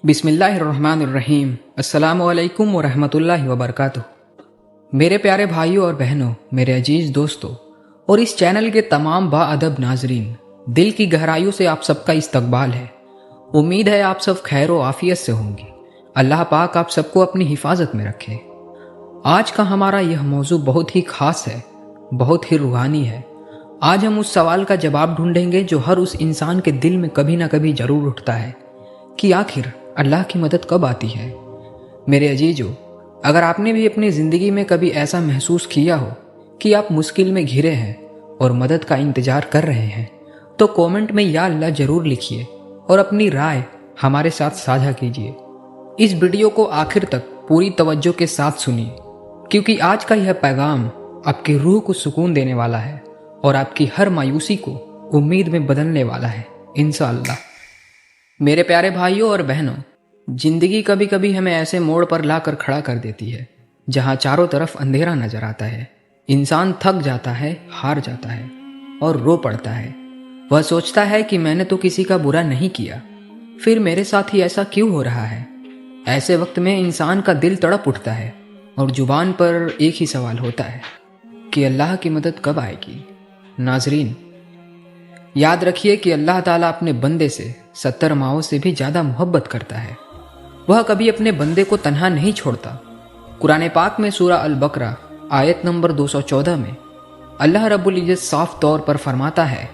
बिस्मिल्लाहिर्रहमानिर्रहीम। अस्सलामु अलैकुम वरहमतुल्लाहि वबरकातुह। मेरे प्यारे भाइयों और बहनों, मेरे अजीज दोस्तों और इस चैनल के तमाम बाअदब नाजरीन, दिल की गहराइयों से आप सबका इस्तकबाल है। उम्मीद है आप सब खैर व आफियत से होंगे। अल्लाह पाक आप सबको अपनी हिफाजत में रखे। आज का हमारा यह मौजू बहुत ही खास है, बहुत ही रूहानी है। आज हम उस सवाल का जवाब ढूंढेंगे जो हर उस इंसान के दिल में कभी ना कभी जरूर उठता है कि आखिर अल्लाह की मदद कब आती है। मेरे अजीजों, अगर आपने भी अपनी ज़िंदगी में कभी ऐसा महसूस किया हो कि आप मुश्किल में घिरे हैं और मदद का इंतज़ार कर रहे हैं, तो कमेंट में या अल्लाह ज़रूर लिखिए और अपनी राय हमारे साथ साझा कीजिए। इस वीडियो को आखिर तक पूरी तवज्जो के साथ सुनिए, क्योंकि आज का यह पैगाम आपकी रूह को सुकून देने वाला है और आपकी हर मायूसी को उम्मीद में बदलने वाला है इंशाअल्लाह। मेरे प्यारे भाइयों और बहनों, जिंदगी कभी कभी हमें ऐसे मोड़ पर लाकर खड़ा कर देती है जहां चारों तरफ अंधेरा नजर आता है। इंसान थक जाता है, हार जाता है और रो पड़ता है। वह सोचता है कि मैंने तो किसी का बुरा नहीं किया, फिर मेरे साथ ही ऐसा क्यों हो रहा है। ऐसे वक्त में इंसान का दिल तड़प उठता है और जुबान पर एक ही सवाल होता है कि अल्लाह की मदद कब आएगी। नाजरीन, याद रखिए कि अल्लाह ताला अपने बंदे से 70 माओं से भी ज़्यादा मोहब्बत करता है। वह कभी अपने बंदे को तन्हा नहीं छोड़ता। कुरान पाक में सूरा अल बकरा आयत नंबर 214 में अल्लाह रब्बुल इज्जत साफ तौर पर फरमाता है,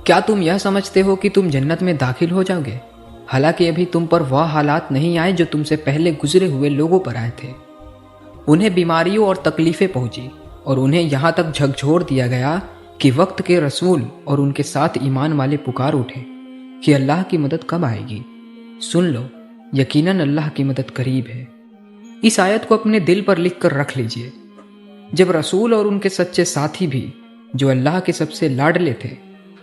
क्या तुम यह समझते हो कि तुम जन्नत में दाखिल हो जाओगे, हालांकि अभी तुम पर वह हालात नहीं आए जो तुमसे पहले गुजरे हुए लोगों पर आए थे। उन्हें बीमारियों और तकलीफें पहुंची और उन्हें यहाँ तक झकझोर दिया गया कि वक्त के रसूल और उनके साथ ईमान वाले पुकार उठे कि अल्लाह की मदद कब आएगी। सुन लो, यकीनन अल्लाह की मदद करीब है। इस आयत को अपने दिल पर लिख कर रख लीजिए। जब रसूल और उनके सच्चे साथी भी, जो अल्लाह के सबसे लाडले थे,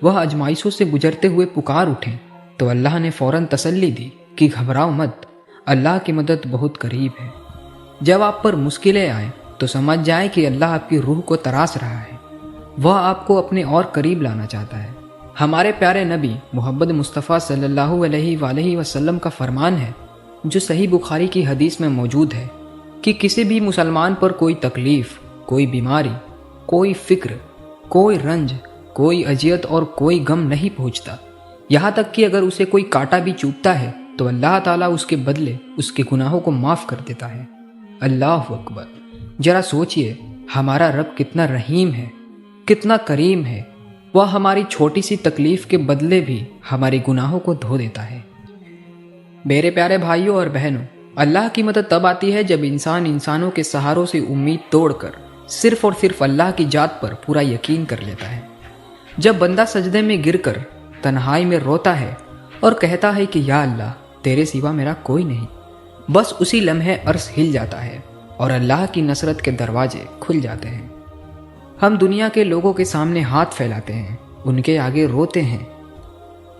वह आजमाइशों से गुजरते हुए पुकार उठे, तो अल्लाह ने फौरन तसल्ली दी कि घबराओ मत, अल्लाह की मदद बहुत करीब है। जब आप पर मुश्किलें आए तो समझ जाए कि अल्लाह आपकी रूह को तराश रहा है। वह आपको अपने और करीब लाना चाहता है। हमारे प्यारे नबी मोहम्मद मुस्तफ़ा सल्लल्लाहु अलैहि वसल्लम का फरमान है, जो सही बुखारी की हदीस में मौजूद है, कि किसी भी मुसलमान पर कोई तकलीफ़, कोई बीमारी, कोई फ़िक्र, कोई रंज, कोई अजियत और कोई गम नहीं पहुँचता। यहाँ तक कि अगर उसे कोई कांटा भी चुभता है तो अल्लाह ताला उसके बदले उसके गुनाहों को माफ़ कर देता है। अल्लाह अकबर। जरा सोचिए, हमारा रब कितना रहीम है, कितना करीम है। वह हमारी छोटी सी तकलीफ के बदले भी हमारे गुनाहों को धो देता है। मेरे प्यारे भाइयों और बहनों, अल्लाह की मदद तब आती है जब इंसान इंसानों के सहारों से उम्मीद तोड़कर सिर्फ और सिर्फ अल्लाह की जात पर पूरा यकीन कर लेता है। जब बंदा सजदे में गिरकर तन्हाई में रोता है और कहता है कि या अल्लाह, तेरे सिवा मेरा कोई नहीं, बस उसी लम्हे अर्श हिल जाता है और अल्लाह की नसरत के दरवाजे खुल जाते हैं। हम दुनिया के लोगों के सामने हाथ फैलाते हैं, उनके आगे रोते हैं,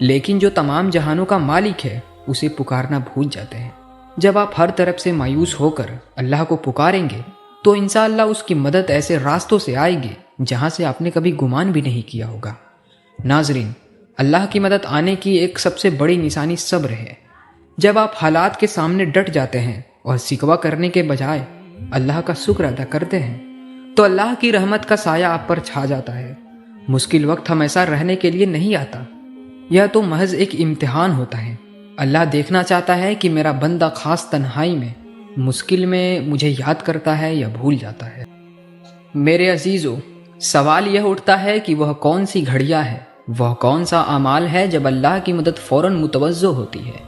लेकिन जो तमाम जहानों का मालिक है उसे पुकारना भूल जाते हैं। जब आप हर तरफ से मायूस होकर अल्लाह को पुकारेंगे तो इंशाअल्लाह उसकी मदद ऐसे रास्तों से आएगी जहां से आपने कभी गुमान भी नहीं किया होगा। नाजरीन, अल्लाह की मदद आने की एक सबसे बड़ी निशानी सब्र है। जब आप हालात के सामने डट जाते हैं और सिकवा करने के बजाय अल्लाह का शुक्र अदा करते हैं, तो अल्लाह की रहमत का साया आप पर छा जाता है। मुश्किल वक्त हमेशा रहने के लिए नहीं आता, यह तो महज एक इम्तिहान होता है। अल्लाह देखना चाहता है कि मेरा बंदा खास तन्हाई में, मुश्किल में मुझे याद करता है या भूल जाता है। मेरे अजीजों, सवाल यह उठता है कि वह कौन सी घड़ियाँ है, वह कौन सा अमाल है जब अल्लाह की मदद फौरन मुतवज्जो होती है।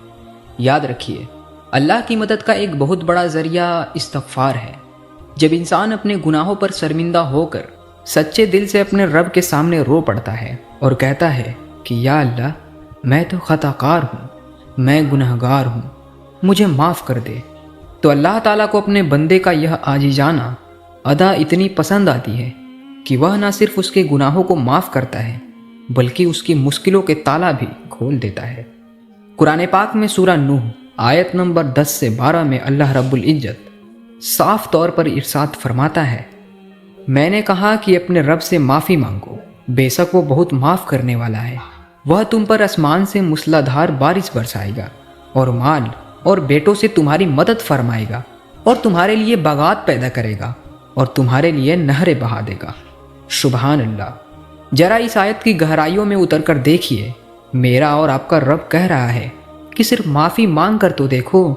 याद रखिए, अल्लाह की मदद का एक बहुत बड़ा जरिया इस्तग़फ़ार है। जब इंसान अपने गुनाहों पर शर्मिंदा होकर सच्चे दिल से अपने रब के सामने रो पड़ता है और कहता है कि या अल्लाह, मैं तो खताकार हूँ, मैं गुनहगार हूँ, मुझे माफ़ कर दे, तो अल्लाह ताला को अपने बंदे का यह आजिज़ाना अदा इतनी पसंद आती है कि वह न सिर्फ उसके गुनाहों को माफ़ करता है, बल्कि उसकी मुश्किलों के ताला भी खोल देता है। कुरान पाक में सूरा नूह आयत नंबर 10 से 12 में अल्लाह रब्बुल इज्जत साफ तौर पर इरशाद फरमाता है, मैंने कहा कि अपने रब से माफ़ी मांगो, बेशक वो बहुत माफ़ करने वाला है। वह तुम पर आसमान से मूसलाधार बारिश बरसाएगा اور مال اور بیٹوں سے تمہاری مدد فرمائے گا اور تمہارے لیے باغات پیدا کرے گا اور تمہارے لیے نہریں بہا دے گا۔ سبحان اللہ۔ ذرا اس آیت کی گہرائیوں میں اتر کر دیکھیے، میرا اور آپ کا رب کہہ رہا ہے کہ صرف معافی مانگ کر تو دیکھو،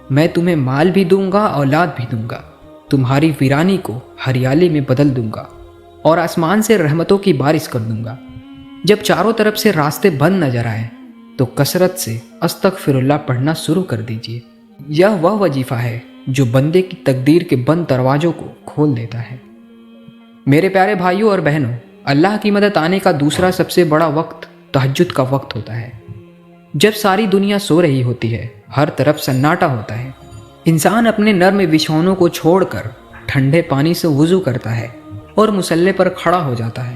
میں تمہیں مال بھی دوں گا، اولاد بھی دوں گا، تمہاری ویرانی کو ہریالی میں بدل دوں گا اور آسمان سے رحمتوں کی بارش کر دوں گا۔ جب چاروں طرف سے راستے بند نظر آئے تو کثرت سے استغفر اللہ پڑھنا شروع کر دیجیے۔ یہ وہ وظیفہ ہے جو بندے کی تقدیر کے بند دروازوں کو کھول دیتا ہے۔ میرے پیارے بھائیوں اور بہنوں، اللہ کی مدد آنے کا دوسرا سب سے بڑا وقت تہجد کا وقت ہوتا ہے۔ جب ساری دنیا سو رہی ہوتی ہے، ہر طرف سناٹا ہوتا ہے، انسان اپنے نرم بچھونوں کو چھوڑ کر ٹھنڈے پانی سے وضو کرتا ہے اور مصلی پر کھڑا ہو جاتا ہے۔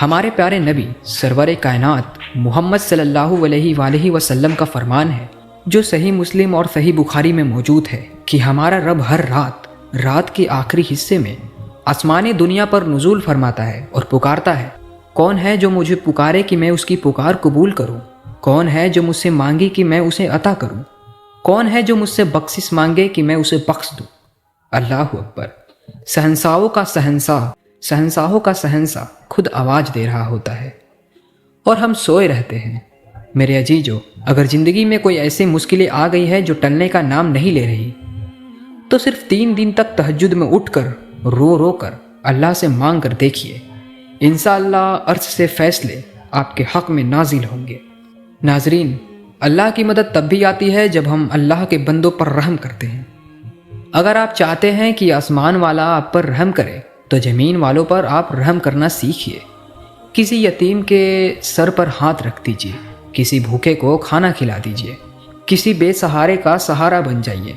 ہمارے پیارے نبی سرور کائنات محمد صلی اللہ علیہ وآلہ وسلم کا فرمان ہے جو صحیح مسلم اور صحیح بخاری میں موجود ہے کہ ہمارا رب ہر رات کے آخری حصے میں آسمان دنیا پر نزول فرماتا ہے اور پکارتا ہے، کون ہے جو مجھے پکارے کہ میں اس کی پکار قبول کروں؟ کون ہے جو مجھ سے مانگے کہ میں اسے عطا کروں؟ کون ہے جو مجھ سے بخشش مانگے کہ میں اسے بخش دوں؟ اللہ اکبر۔ شہنشاہوں کا شہنشاہ خود آواز دے رہا ہوتا ہے اور ہم سوئے رہتے ہیں۔ میرے عزیزو، اگر زندگی میں کوئی ایسی مشکلیں آ گئی ہے جو ٹلنے کا نام نہیں لے رہی، تو صرف 3 دن تک تہجد میں اٹھ کر رو کر اللہ سے مانگ کر دیکھیے، انشاءاللہ عرش سے فیصلے آپ کے حق میں نازل ہوں گے۔ ناظرین، اللہ کی مدد تب بھی آتی ہے جب ہم اللہ کے بندوں پر رحم کرتے ہیں۔ اگر آپ چاہتے ہیں کہ آسمان والا آپ پر رحم کرے تو زمین والوں پر آپ رحم کرنا سیکھیے۔ کسی یتیم کے سر پر ہاتھ رکھ دیجیے، کسی بھوکے کو کھانا کھلا دیجیے، کسی بے سہارے کا سہارا بن جائیے۔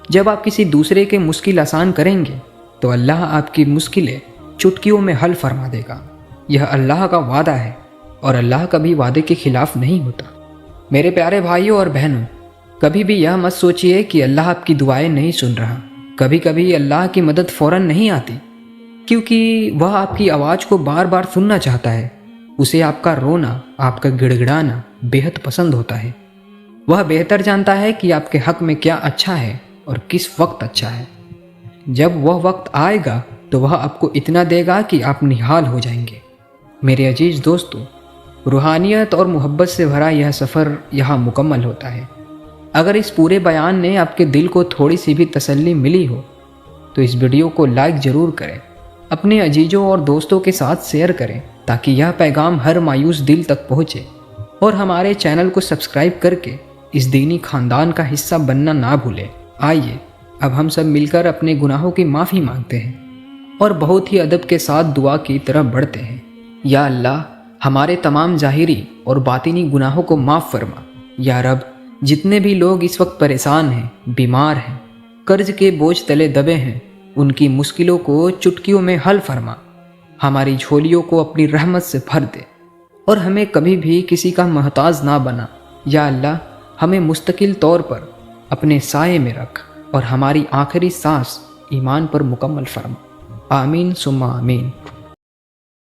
جب آپ کسی دوسرے کے مشکل آسان کریں گے تو اللہ آپ کی مشکلیں چٹکیوں میں حل فرما دے گا۔ یہ اللہ کا وعدہ ہے اور اللہ کبھی وعدے کے خلاف نہیں ہوتا۔ میرے پیارے بھائیوں اور بہنوں، کبھی بھی یہ مت سوچئے کہ اللہ آپ کی دعائیں نہیں سن رہا۔ کبھی کبھی اللہ کی مدد فوراً نہیں آتی کیونکہ وہ آپ کی آواز کو بار بار سننا چاہتا ہے۔ اسے آپ کا رونا، آپ کا گڑ گڑانا بےحد پسند ہوتا ہے۔ وہ بہتر جانتا ہے کہ آپ کے حق میں کیا اچھا ہے اور کس وقت اچھا ہے۔ جب وہ وقت آئے گا تو وہ آپ کو اتنا دے گا کہ آپ نہال ہو جائیں گے۔ میرے عزیز دوستو، روحانیت اور محبت سے بھرا یہ سفر یہاں مکمل ہوتا ہے۔ اگر اس پورے بیان نے آپ کے دل کو تھوڑی سی بھی تسلی ملی ہو تو اس ویڈیو کو لائک ضرور کریں، اپنے عزیزوں اور دوستوں کے ساتھ شیئر کریں تاکہ یہ پیغام ہر مایوس دل تک پہنچے، اور ہمارے چینل کو سبسکرائب کر کے اس دینی خاندان کا حصہ بننا نہ بھولیں۔ آئیے اب ہم سب مل کر اپنے گناہوں کی معافی مانگتے ہیں اور بہت ہی ادب کے ساتھ دعا کی طرف بڑھتے ہیں۔ یا اللہ، ہمارے تمام ظاہری اور باطنی گناہوں کو معاف فرما۔ یا رب، جتنے بھی لوگ اس وقت پریشان ہیں، بیمار ہیں، قرض کے بوجھ تلے دبے ہیں، ان کی مشکلوں کو چٹکیوں میں حل فرما۔ ہماری جھولیوں کو اپنی رحمت سے بھر دے اور ہمیں کبھی بھی کسی کا محتاج نہ بنا۔ یا اللہ، ہمیں مستقل طور پر اپنے سائے میں رکھ اور ہماری آخری سانس ایمان پر مکمل فرما۔ آمین ثم آمین۔